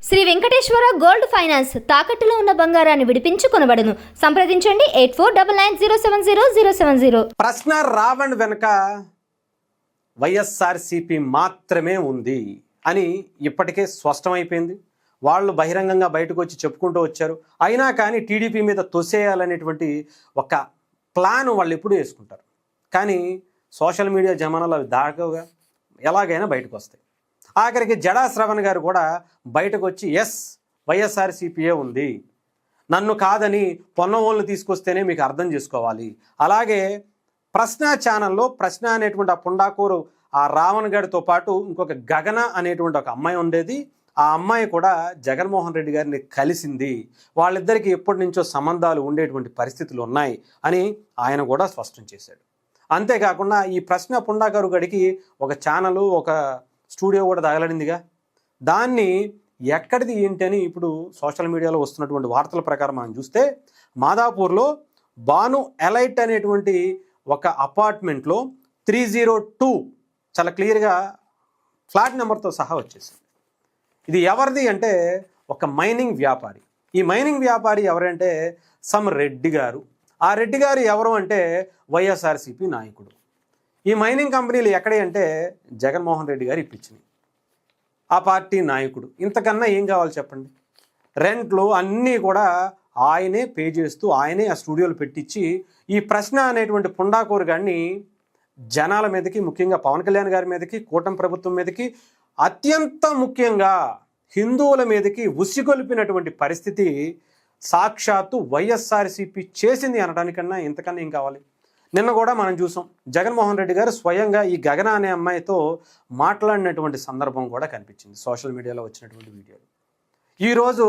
Shri Venkateswara gold finance తాకట్టులో ఉన్న బంగారాన్ని విడిపించి కొనబడును. సంప్రదించండి 8499070070. ప్రశ్న రావణ్ వెనుక వైఎస్ఆర్సీపీ మాత్రమే ఉంది అని ఇప్పటికే స్పష్టమైపోయింది. వాళ్ళు బహిరంగంగా బయటకు వచ్చి చెప్పుకుంటూ వచ్చారు. అయినా కానీ టీడీపీ మీద తొసేయాలనేటువంటి ఒక ప్లాన్ వాళ్ళు ఎప్పుడు వేసుకుంటారు. కానీ సోషల్ మీడియా జమానాలు అవి దాటగా ఎలాగైనా బయటకు వస్తాయి. ఆఖరికి జడా శ్రవణ్ గారు కూడా బయటకు వచ్చి వైఎస్ఆర్సీపీయే ఉంది, నన్ను కాదని పొన్నవోళ్ళని తీసుకొస్తేనే మీకు అర్థం చేసుకోవాలి. అలాగే ప్రశ్న ఛానల్లో ప్రశ్న అనేటువంటి ఆ పుండాకూరు ఆ రావణ్ గారితో పాటు ఇంకొక గగన అనేటువంటి ఒక అమ్మాయి ఉండేది. ఆ అమ్మాయి కూడా జగన్మోహన్ రెడ్డి గారిని కలిసింది. వాళ్ళిద్దరికీ ఎప్పటి నుంచో సంబంధాలు ఉండేటువంటి పరిస్థితులు ఉన్నాయి అని ఆయన కూడా స్పష్టం చేశాడు. అంతేకాకుండా ఈ ప్రశ్న పుండాకూరు గడికి ఒక ఛానలు ఒక స్టూడియో కూడా తగలడిందిగా. దాన్ని ఎక్కడిది ఏంటి అని ఇప్పుడు సోషల్ మీడియాలో వస్తున్నటువంటి వార్తల ప్రకారం మనం చూస్తే మాదాపూర్లో బాను ఎలైట్ అనేటువంటి ఒక అపార్ట్మెంట్లో 302 చాలా క్లియర్గా ఫ్లాట్ నెంబర్తో సహా వచ్చేసింది. ఇది ఎవరిది అంటే ఒక మైనింగ్ వ్యాపారి. ఈ మైనింగ్ వ్యాపారి ఎవరంటే సమ్ రెడ్డి గారు. ఆ రెడ్డి గారు ఎవరు అంటే వైఎస్ఆర్సీపీ నాయకుడు. ఈ మైనింగ్ కంపెనీలు ఎక్కడే అంటే జగన్మోహన్ రెడ్డి గారు ఇప్పించినాయి. ఆ పార్టీ నాయకుడు. ఇంతకన్నా ఏం కావాలి చెప్పండి. రెంట్లు అన్నీ కూడా ఆయనే పే చేస్తూ ఆయనే ఆ స్టూడియోలు పెట్టించి ఈ ప్రశ్న అనేటువంటి పుండాకూరు గారిని జనాల మీదకి, ముఖ్యంగా పవన్ కళ్యాణ్ గారి మీదకి, కూటమి ప్రభుత్వం మీదకి, అత్యంత ముఖ్యంగా హిందువుల మీదకి ఉసిగొల్పినటువంటి పరిస్థితి సాక్షాత్తు వైఎస్ఆర్సీపీ చేసింది అనడానికన్నా ఇంతకన్నా ఏం కావాలి. నిన్న కూడా మనం చూసాం, జగన్మోహన్ రెడ్డి గారు స్వయంగా ఈ గగన అనే అమ్మాయితో మాట్లాడినటువంటి సందర్భం కూడా కనిపించింది సోషల్ మీడియాలో వచ్చినటువంటి వీడియోలు. ఈరోజు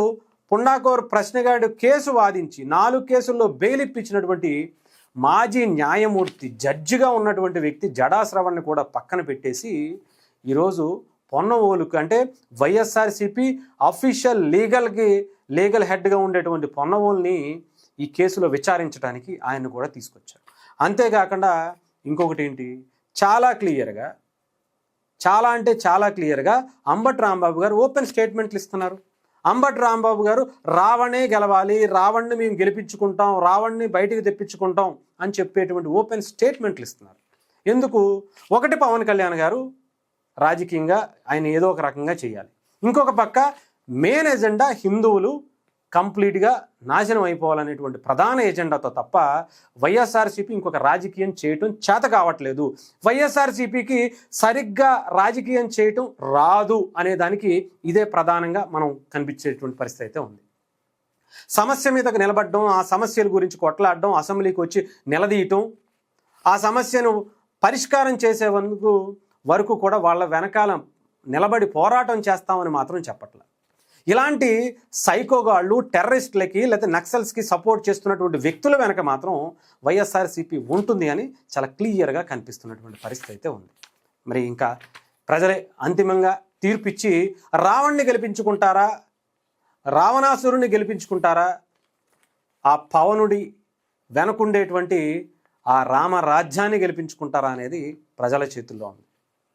పుండాకూరు ప్రశ్నగాడు కేసు వాదించి 4 కేసుల్లో బెయిల్ ఇప్పించినటువంటి మాజీ న్యాయమూర్తి జడ్జిగా ఉన్నటువంటి వ్యక్తి జడా శ్రవణ్ని కూడా పక్కన పెట్టేసి ఈరోజు పొన్నవోలుకు అంటే వైఎస్ఆర్సీపీ అఫీషియల్ లీగల్ హెడ్గా ఉండేటువంటి పొన్నవోలుని ఈ కేసులో విచారించడానికి ఆయన కూడా తీసుకొచ్చారు. అంతేకాకుండా ఇంకొకటి ఏంటి, చాలా క్లియర్గా అంబటి రాంబాబు గారు ఓపెన్ స్టేట్మెంట్లు ఇస్తున్నారు. అంబటి రాంబాబు గారు రావణే గెలవాలి, రావణ్ని మేము గెలిపించుకుంటాం, రావణ్ని బయటికి తెప్పించుకుంటాం అని చెప్పేటువంటి ఓపెన్ స్టేట్మెంట్లు ఇస్తున్నారు. ఎందుకు? ఒకటి, పవన్ కళ్యాణ్ గారు రాజకీయంగా ఆయన ఏదో ఒక రకంగా చేయాలి. ఇంకొక పక్క మెయిన్ ఎజెండా హిందువులు కంప్లీట్గా నాశనం అయిపోవాలనేటువంటి ప్రధాన ఎజెండాతో తప్ప వైఎస్ఆర్సీపీ ఇంకొక రాజకీయం చేయటం చేత కావట్లేదు. వైఎస్ఆర్సీపీకి సరిగ్గా రాజకీయం చేయటం రాదు అనే దానికి ఇదే ప్రధానంగా మనం కనిపించేటువంటి పరిస్థితి అయితే ఉంది. సమస్య మీదకు నిలబడడం, ఆ సమస్యల గురించి కొట్లాడడం, అసెంబ్లీకి వచ్చి నిలదీయటం, ఆ సమస్యను పరిష్కారం చేసే వరకు కూడా వాళ్ళ వెనకాల నిలబడి పోరాటం చేస్తామని మాత్రం చెప్పట్లేదు. ఇలాంటి సైకోగాళ్ళు, టెర్రరిస్టులకి లేకపోతే నక్సల్స్కి సపోర్ట్ చేస్తున్నటువంటి వ్యక్తుల వెనక మాత్రం వైఎస్ఆర్సీపీ ఉంటుంది అని చాలా క్లియర్గా కనిపిస్తున్నటువంటి పరిస్థితి అయితే ఉంది. మరి ఇంకా ప్రజలే అంతిమంగా తీర్పిచ్చి రావణ్ణి గెలిపించుకుంటారా, రావణాసురుని గెలిపించుకుంటారా, ఆ పవనుడి వెనకుండేటువంటి ఆ రామరాజ్యాన్ని గెలిపించుకుంటారా అనేది ప్రజల చేతుల్లో ఉంది.